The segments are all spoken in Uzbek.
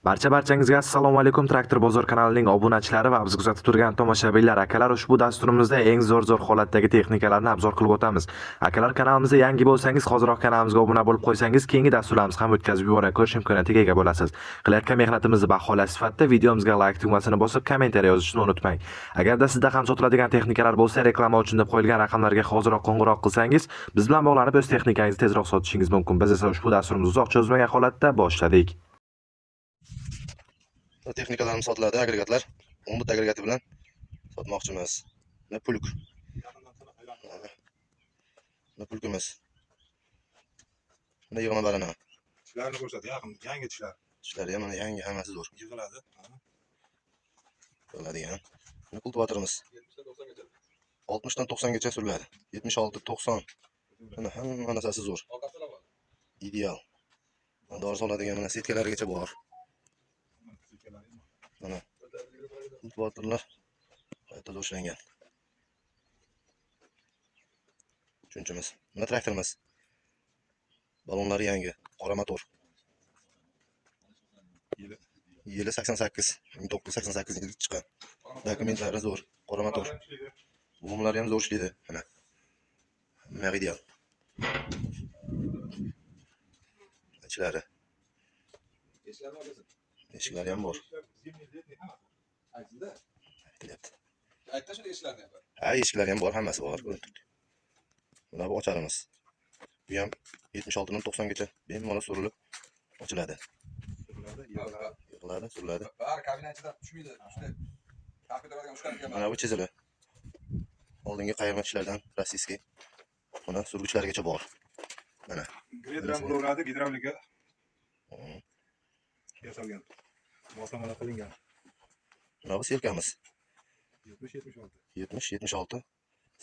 Barchangizga assalomu alaykum. Traktor bozor kanalining obunachilari va biz kuzatib turgan tomoshabinlar, akalar, ushbu dasturimizda eng zo'r holatdagi texnikalarni obzor qilib o'tamiz. Akalar, kanalimizga yangi bo'lsangiz, hoziroq kanalimizga obuna bo'lib qo'ysangiz, keyingi dasturlarimiz ham o'tkazib yuboray ko'rish imkoniyatiga ega bo'lasiz. Qilayotgan mehnatimizni baholash sifatida videomizga like tugmasini bosib, kommentariy yozishni unutmang. Agarda sizda ham sotiladigan texnikalar bo'lsa, reklama uchun deb qo'yilgan raqamlarga hoziroq qo'ng'iroq qilsangiz, biz bilan bog'lanib o'z texnikangizni tezroq sotishingiz mumkin. Biz esa ushbu dasturimizni uzoq cho'zmagan holatda boshladik. Texnikalarimiz sotiladi, agregatlar. 10 bitta agregati bilan sotmoqchimiz. Ne pulk. Ne pulkimiz. Ne yig'ma barana. Tishlarni ko'rsat, yangi tishlar. Tishlari ham mana yangi, hammasi zo'r. Yig'iladi. Bo'ladigan. Ne kultivatorimiz. 60 dan 90 gacha suriladi. 76, 90. Mana hamma narsasi zo'r. Ideal. Dori soladigan mana setkalargacha bor. Mana kultivatorlar qayta do'shlangan. Uchinchimiz. Mana traktorimiz. Balonlari yangi, qora motor. Yili 88, 1988 yilda chiqqan. Dokumentlari zo'r, qora motor. Bumlari ham zo'r ishlaydi. Mana. Meridian. Ichlari. Eshiklari ham bor. Eshiklari ham bor, hammasi bor. Buni bu ocharimiz. Bu ham 76 dan 90 gacha bemalol surilib ochiladi. Yig'iladi, suriladi. Bari kabina ichidan tushmaydi. Kompyuterlarga ushlangan. Mana bu chizili. Oldingi qayirma tishlardan rossiyskiy. Mana surgichlargacha bor. Mana. Gidram bo'laveradi, gidravlika. Yasalgan. Moslamalar qilingan. Mana bu selkamiz. 70-76. 70-76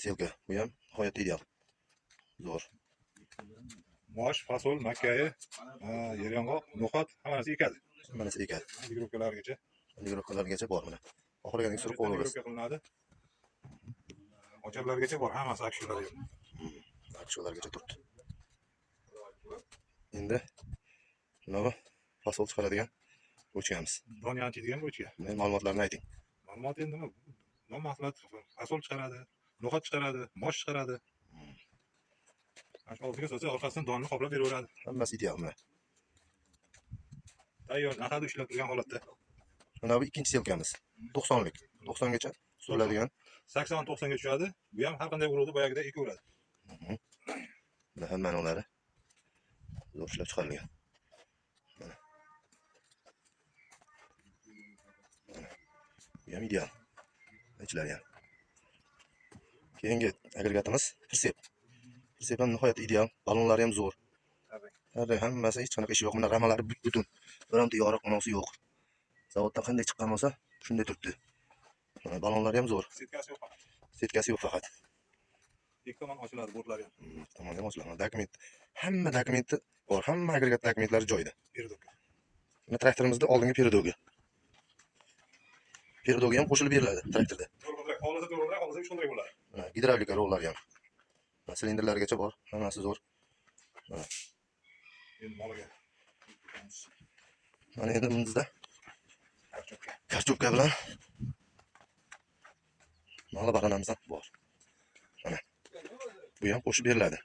selka. Bu ham nihoyatda ideal. Zo'r. Mosh, fasol, makkayi, yeryong'oq, no'xat hammasi ekadi. Hammasi ekadi. Mikrokalargacha. Mikrokalargacha bor mana. Oxiriga surib qo'yaveramiz. Qilinadi. Ocharlargacha bor, hammasi akshular ham. Akshulargacha turibdi. Endi mana fasol chiqaradigan o'chkamiz. Don yanchiydigan bo'chka. Men ma'lumotlarni ayting. Ma'lumot endi nima? Non mahsulot, fasol chiqaradi, no'xat chiqaradi, mosh chiqaradi. Shu oldiga solsa, orqasidan donni qoplab beraveradi. Hammasi ideal mana. Tayyor, naqad ishlab turgan holatda. Mana bu ikkinchi selkamiz. 90lik. 90 gacha suriladigan. 80-90 ga tushadi. Bu ham har qanday urug'ni boyagida ekaveradi. Mana hamma nolari zo'r ishlab chiqarilgan. Mana. Bu ham ideal. Ichlari ham. Keyingi agregatimiz Persep. Persep ham nihoyatda ideal. Balonlari ham zo'r. Tabii. Hammasi hech qanaqa ishi yo'q. Mana ramalari butun. Bironta yoriq monosi yo'q. Zavoddan qanday chiqqan bo'lsa, shunday turibdi. Mana balonlari ham zo'r. Setkasi yo'q faqat. Setkasi yo'q faqat. Ikki tomon ochiladi bordlari ham. Tomon ham ochiladi. Dokument. Hamma dokumenti bor. Hamma agregat dokumentlari joyida. Peredok. Mana traktorimizda oldingi peredogi. Peredogi ham qo'shilib beriladi traktorda. Hozir 3 xil bo'ladi. Mana gidravlika rollari ham. Mana silindrlargacha bor. Hammasi zo'r. Mana. Endi moliga. Mana endi bundizda karchopka bilan moli baranamiz ham bor. Mana. Bu ham qo'shib beriladi.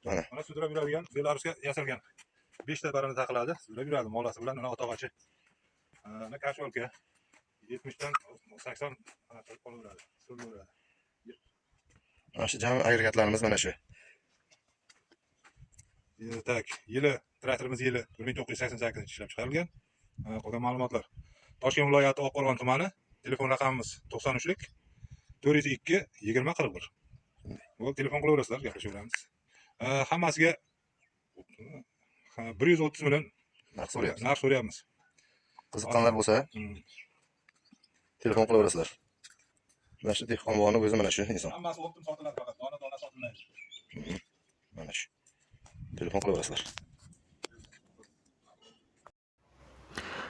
Mana. Mana sudrab yuradigan Belarusga yasalgan 5 ta barani taqiladi. Sudrab yuradi molasi bilan mana otog'achi. Mana karsholka 70 dan 80 qolaveradi. Suraveradi. Mana shu jami agregatlarimiz mana shu. Tak, yili traktorimiz yili 1988 ishlab chiqarilgan. Qolgan ma'lumotlar. Toshkent viloyati Oqqo'rg'on tumani, telefon raqamimiz 93lik 402 20 41. Bu telefon qilaverasizlar, gaplashaveramiz. Hammasiga 130 million narx so'rayapmiz. Qiziqqanlar bo'lsa, telefon qilaverasizlar. Mana shu dehqon bog'ning o'zi mana shu inson. Hammasi optim sotiladi faqat, dona sotilmaydi. Mana shu. Telefon qilaverasizlar.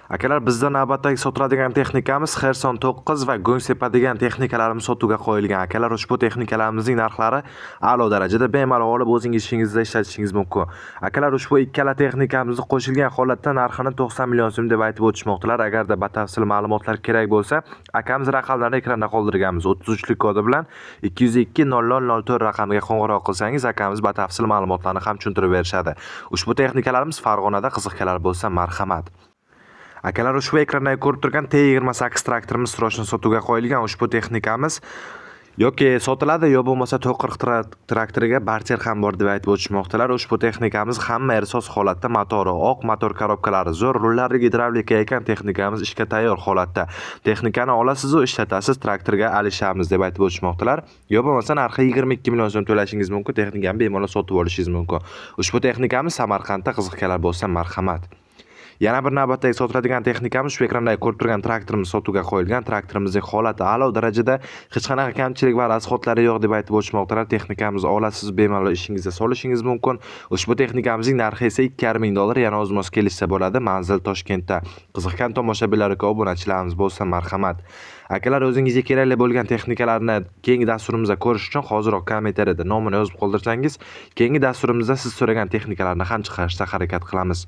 Akalar, bizda navbatdagi sotiladigan texnikamiz Xerson 9 va go'ng sepadigan texnikalarimiz sotuvga qo'yilgan. Akalar, ushbu texnikalarimizning narxlari a'lo darajada, bemalol olib o'zingiz ishingizda ishlatishingiz mumkin. Akalar, ushbu ikkala texnikamizni qo'shilgan holatda narxini 90 million so'm deb aytib o'tishmoqdalar. Agarda batafsil ma'lumotlar kerak bo'lsa, akamiz raqamlarini ekranda qoldirganmiz. 33lik kodi bilan 202 0004 raqamiga qo'ng'iroq qilsangiz, akamiz batafsil ma'lumotlarni ham tushuntirib berishadi. Ushbu texnikalarimiz Farg'onada, qiziqganlar bo'lsa marhamat. Akalar, ushbu ekranda ko'rib turgan T28 traktorimiz srochno sotuvga qo'yilgan. Ushbu texnikamiz yoki sotiladi yo bo'lmasa to'qir traktoriga barcher ham bor deb aytib o'tishmoqdalar. Ushbu texnikamiz hamma ersos holatda, motori oq, motor korobkalari zo'r, rullari gidravlika ekan, texnikamiz ishga tayyor holatda. Texnikani olasiz va ishlatasiz, traktorga alishamiz deb aytib o'tishmoqdalar. Yo bo'lmasa narxi 22 million so'm to'lashingiz mumkin, texnikani bemalol sotib olishingiz mumkin. Ushbu texnikamiz Samarqandda, qiziqganlar bo'lsa marhamat. Yana bir navbatdagi sotiladigan texnikamiz shu ekranda ko'rib turgan traktorimiz sotuvga qo'yilgan. Traktorimizning holati a'lo darajada, hech qanaqa kamchilik va rasxodlari yo'q deb aytib o'tishmoqdalar. Texnikamizni olasiz, bemalol ishingizga solishingiz mumkin. Ushbu texnikamizning narxi esa 2,5 ming dollar, yana o'z-moz kelishsa bo'ladi. Manzil Toshkentda. Qiziqgan tomoshabinlar va obunachilarimiz bo'lsa marhamat. Akalar, o'zingizga kerakli bo'lgan texnikalarni keyingi dasturimizda ko'rish uchun hoziroq kommentariyada nomini yozib qoldirsangiz, keyingi dasturimizda siz so'ragan texnikalarni ham chiqarishga harakat qilamiz.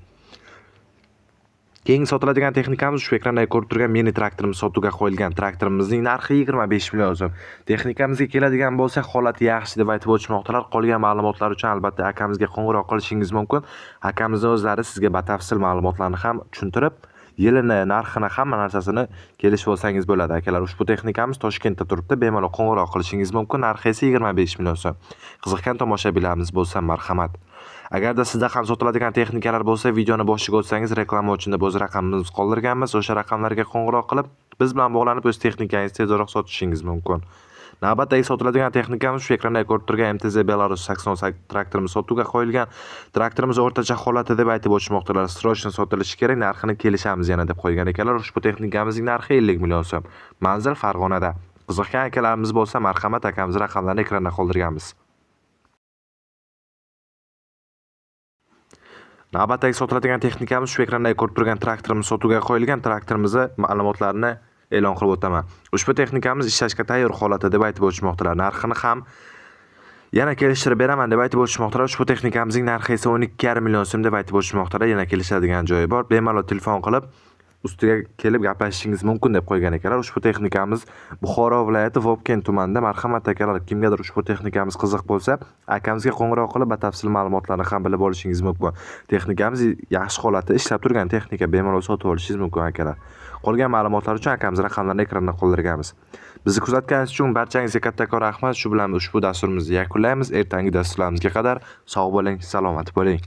Keyingi sotiladigan texnikamiz shu ekranda ko'rib turgan mini traktorimiz sotuvga qo'yilgan. Traktorimizning narxi 25 million so'm. Texnikamizga keladigan bo'lsa, holati yaxshi deb aytib o'tishmoqdalar. Qolgan ma'lumotlar uchun albatta akamizga qo'ng'iroq qilishingiz mumkin. Akamizning o'zlari sizga batafsil ma'lumotlarni ham tushuntirib, yilini, narxini, hamma narsasini kelishib olsangiz bo'ladi. Akalar, ushbu texnikamiz Toshkentda turibdi, bemalol qo'ng'iroq qilishingiz mumkin. Narxi esa 25 million so'm. Qiziqgan tomoshabinlarimiz bo'lsa marhamat. Agarda sizda ham sotiladigan texnikalar bo'lsa, videoni boshiga o'tsangiz, reklama uchun deb o'z raqamimizni qoldirganmiz. O'sha raqamlarga qo'ng'iroq qilib, biz bilan bog'lanib o'z texnikangizni tezroq sotishingiz mumkin. Navbatdagi sotiladigan texnikamiz shu ekranda ko'rib turgan MTZ Belarus 88 traktorimiz sotuvga qo'yilgan. Traktorimiz o'rtacha holatda deb aytib o'tishmoqdalar. Srochno sotilishi kerak, narxini kelishamiz yana deb qo'ygan ekanlar. Ushbu texnikamizning narxi 50 million so'm. Manzil Farg'onada. Qiziqgan akalarimiz bo'lsa marhamat, akamiz raqamlarini ekranda qoldirganmiz. Navbatdagi sotiladigan texnikamiz shu ekranda ko'rib turgan traktorimiz sotuvga qo'yilgan. Traktorimizni ma'lumotlarini e'lon qilib o'taman. Ushbu texnikamiz ishlashga tayyor holatda deb aytib o'tishmoqdalar. Narxini ham yana kelishtirib beraman deb aytib o'tishmoqdalar. Ushbu texnikamizning narxi esa 12,5 million so'm deb aytib o'tishmoqdalar. Yana kelishadigan joyi bor. Bemalol telefon qilib ustiga kelib gaplashishingiz mumkin deb qo'ygan ekanlar. Ushbu texnikamiz Buxoro viloyati Vobkent tumanida. Marhamat akalar, kimgadir ushbu texnikamiz qiziq bo'lsa, akamizga qo'ng'iroq qilib batafsil ma'lumotlarni ham bilib olishingiz mumkin. Texnikamiz yaxshi holatda ishlab turgan texnika, bemalol sotib olishingiz mumkin akalar. Qolgan ma'lumotlar uchun akamiz raqamlarini ekranda qoldirganmiz. Bizni kuzatganingiz uchun barchangizga kattakon rahmat. Shu bilan ushbu dasturimizni yakunlaymiz. Ertangi dasturlarimizga qadar sog' bo'ling, salomat bo'ling.